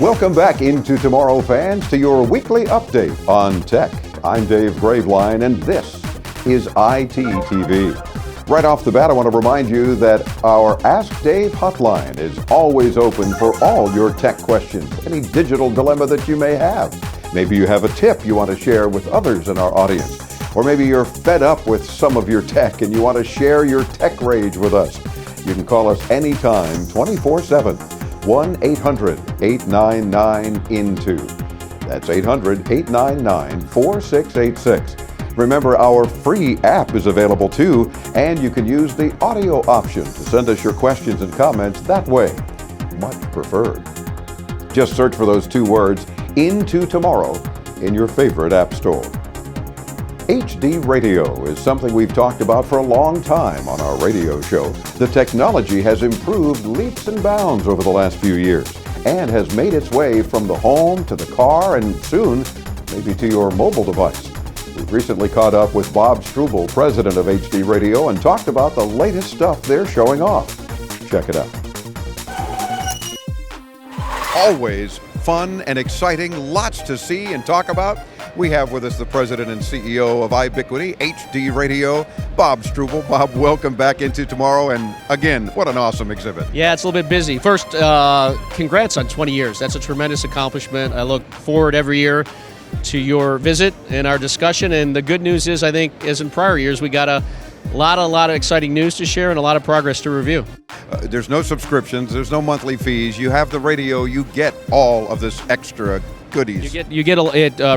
Welcome back into Tomorrow, fans, to your weekly update on tech. I'm Dave Graveline, and this is ITTV. Right off the bat, I want to remind you that our Ask Dave hotline is always open for all your tech questions, any digital dilemma that you may have. Maybe you have a tip you want to share with others in our audience, or maybe you're fed up with some of your tech and you want to share your tech rage with us. You can call us anytime, 24/7. 1-800-899-INTO. That's 800-899-4686. Remember, our free app is available too, and you can use the audio option to send us your questions and comments that way. Much preferred. Just search for those two words, Into Tomorrow, in your favorite app store. HD radio is something we've talked about for a long time on our radio show. The technology has improved leaps and bounds over the last few years and has made its way from the home to the car and soon maybe to your mobile device. We've recently caught up with Bob Struble, president of HD Radio, and talked about the latest stuff they're showing off. Check it out. Always fun and exciting, lots to see and talk about. We have with us the president and CEO of iUbiquity, HD Radio, Bob Struble. Bob, welcome back into Tomorrow, and again, what an awesome exhibit. Yeah, it's a little bit busy. First, congrats on 20 years. That's a tremendous accomplishment. I look forward every year to your visit and our discussion, and the good news is, I think, as in prior years, we got a lot of exciting news to share and a lot of progress to review. There's no subscriptions, there's no monthly fees. You have the radio, you get all of this extra goodies. You get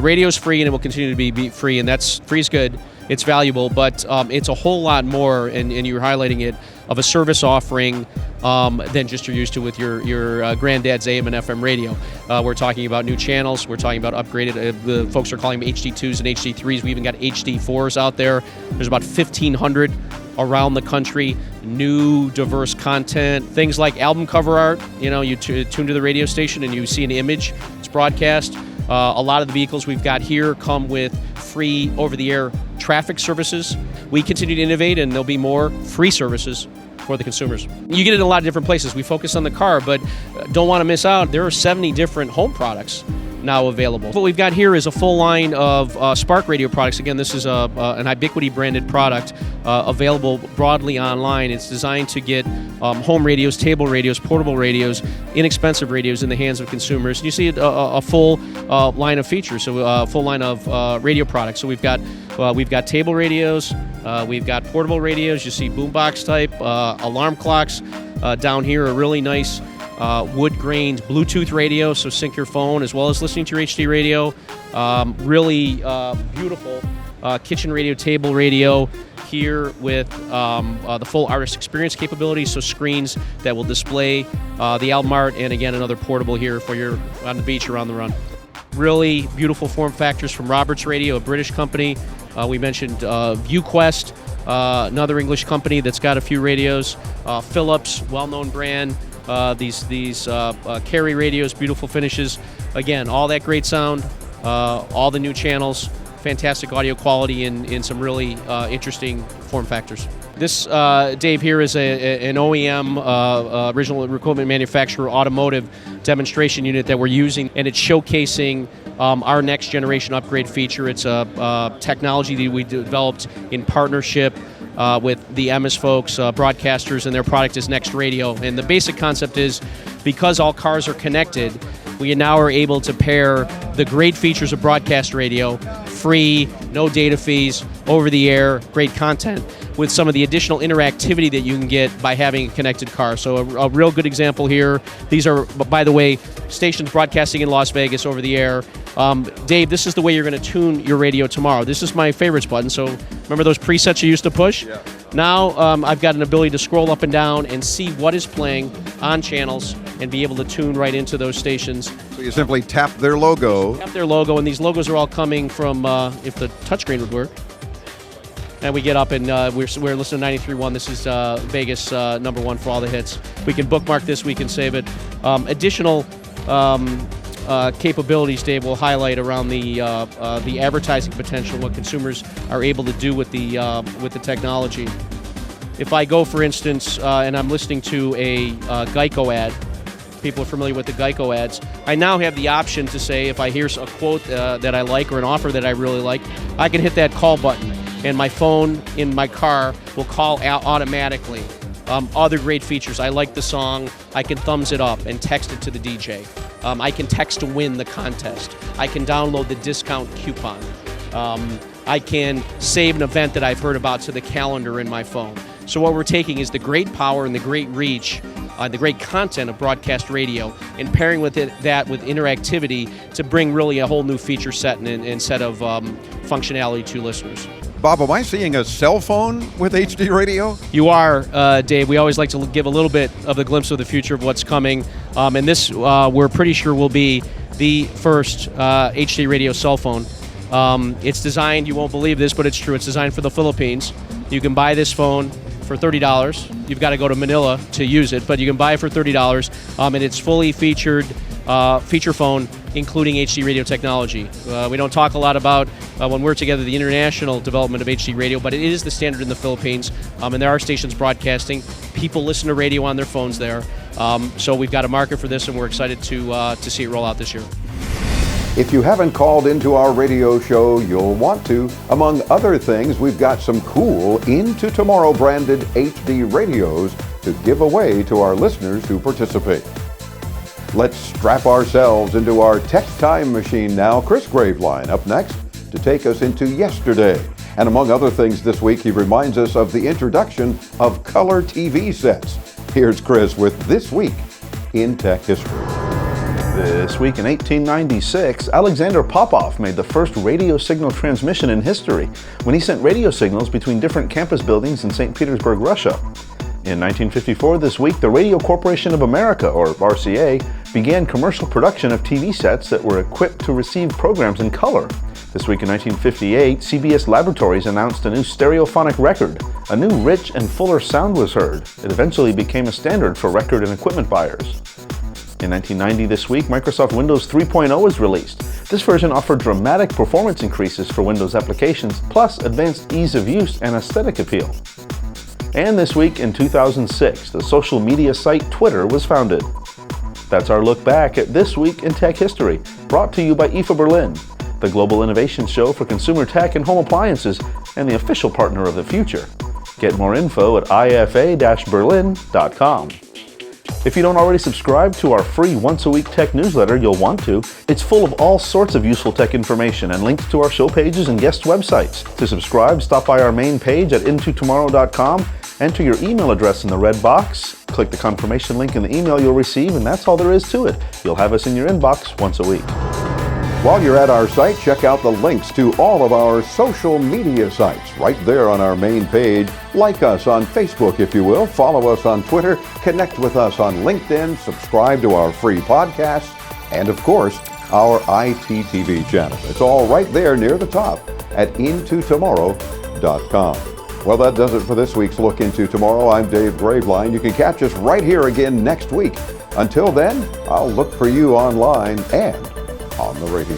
radio's free, and it will continue to be free, and that's free's good. It's valuable, but it's a whole lot more, and you're highlighting it, of a service offering than just you're used to with your granddad's AM and FM radio. We're talking about new channels. We're talking about upgraded. The folks are calling them HD2s and HD3s. We even got HD4s out there. There's about 1,500 around the country. New, diverse content. Things like album cover art. You tune to the radio station and you see an image. It's broadcast. A lot of the vehicles we've got here come with free over-the-air traffic services. We continue to innovate, and there'll be more free services for the consumers. You get it in a lot of different places. We focus on the car, but don't want to miss out. There are 70 different home products now available. What we've got here is a full line of Spark radio products. Again, this is an iUbiquity branded product available broadly online. It's designed to get home radios, table radios, portable radios, inexpensive radios in the hands of consumers. And you see a full line of features, so a full line of radio products. So we've got table radios, we've got portable radios. You see boombox type, alarm clocks. Down here, a really nice wood-grained Bluetooth radio, so sync your phone as well as listening to your HD radio. Really beautiful kitchen radio, table radio here with the full artist experience capabilities, so screens that will display the album art, and again, another portable here for your on the beach or on the run. Really beautiful form factors from Roberts Radio, a British company. We mentioned ViewQuest, another English company that's got a few radios. Philips, well-known brand. These Carry radios, beautiful finishes. Again, all that great sound, all the new channels, fantastic audio quality, in some really interesting form factors. This, Dave, here is an OEM, original equipment manufacturer automotive demonstration unit that we're using, and it's showcasing our next generation upgrade feature. It's a technology that we developed in partnership with the Emmis folks, broadcasters, and their product is Next Radio. And the basic concept is, because all cars are connected, we now are able to pair the great features of broadcast radio, free, no data fees, over the air, great content, with some of the additional interactivity that you can get by having a connected car. So a real good example here. These are, by the way, stations broadcasting in Las Vegas over the air. Dave, this is the way you're going to tune your radio tomorrow. This is my favorites button. So remember those presets you used to push? Yeah. Now I've got an ability to scroll up and down and see what is playing on channels and be able to tune right into those stations. So you simply tap their logo. Tap their logo, and these logos are all coming from, if the touchscreen would work. And we get up and we're listening to 93.1. This is Vegas #1 for all the hits. We can bookmark this, we can save it. Additional capabilities, Dave, will highlight around the advertising potential, what consumers are able to do with the technology. If I go, for instance, and I'm listening to a Geico ad, people are familiar with the Geico ads, I now have the option to say if I hear a quote that I like or an offer that I really like, I can hit that call button, and my phone in my car will call out automatically. Other great features. I like the song. I can thumbs it up and text it to the DJ. I can text to win the contest. I can download the discount coupon. I can save an event that I've heard about to the calendar in my phone. So what we're taking is the great power and the great reach, the great content of broadcast radio, and pairing with that with interactivity to bring really a whole new feature set and set of functionality to listeners. Bob, am I seeing a cell phone with HD radio? You are, Dave. We always like to give a little bit of the glimpse of the future of what's coming, and this we're pretty sure will be the first HD radio cell phone. It's designed, you won't believe this, but it's true, it's designed for the Philippines. You can buy this phone for $30. You've got to go to Manila to use it, but you can buy it for $30, and it's fully featured feature phone, including HD radio technology. We don't talk a lot about, when we're together, the international development of HD radio, but it is the standard in the Philippines, and there are stations broadcasting. People listen to radio on their phones there, so we've got a market for this, and we're excited to see it roll out this year. If you haven't called into our radio show, you'll want to. Among other things, we've got some cool Into Tomorrow branded HD radios to give away to our listeners who participate. Let's strap ourselves into our tech time machine now. Chris Graveline up next to take us into yesterday. And among other things this week, he reminds us of the introduction of color TV sets. Here's Chris with This Week in Tech History. This week in 1896, Alexander Popov made the first radio signal transmission in history when he sent radio signals between different campus buildings in St. Petersburg, Russia. In 1954, this week, the Radio Corporation of America, or RCA, began commercial production of TV sets that were equipped to receive programs in color. This week in 1958, CBS Laboratories announced a new stereophonic record. A new rich and fuller sound was heard. It eventually became a standard for record and equipment buyers. In 1990 this week, Microsoft Windows 3.0 was released. This version offered dramatic performance increases for Windows applications, plus advanced ease of use and aesthetic appeal. And this week in 2006, the social media site Twitter was founded. That's our look back at This Week in Tech History, brought to you by IFA Berlin, the global innovation show for consumer tech and home appliances, and the official partner of the future. Get more info at ifa-berlin.com. If you don't already subscribe to our free once-a-week tech newsletter, you'll want to. It's full of all sorts of useful tech information and links to our show pages and guest websites. To subscribe, stop by our main page at intotomorrow.com, enter your email address in the red box, click the confirmation link in the email you'll receive, and that's all there is to it. You'll have us in your inbox once a week. While you're at our site, check out the links to all of our social media sites right there on our main page. Like us on Facebook, if you will. Follow us on Twitter. Connect with us on LinkedIn. Subscribe to our free podcasts. And, of course, our ITTV channel. It's all right there near the top at intotomorrow.com. Well, that does it for this week's Look Into Tomorrow. I'm Dave Graveline. You can catch us right here again next week. Until then, I'll look for you online and on the radio.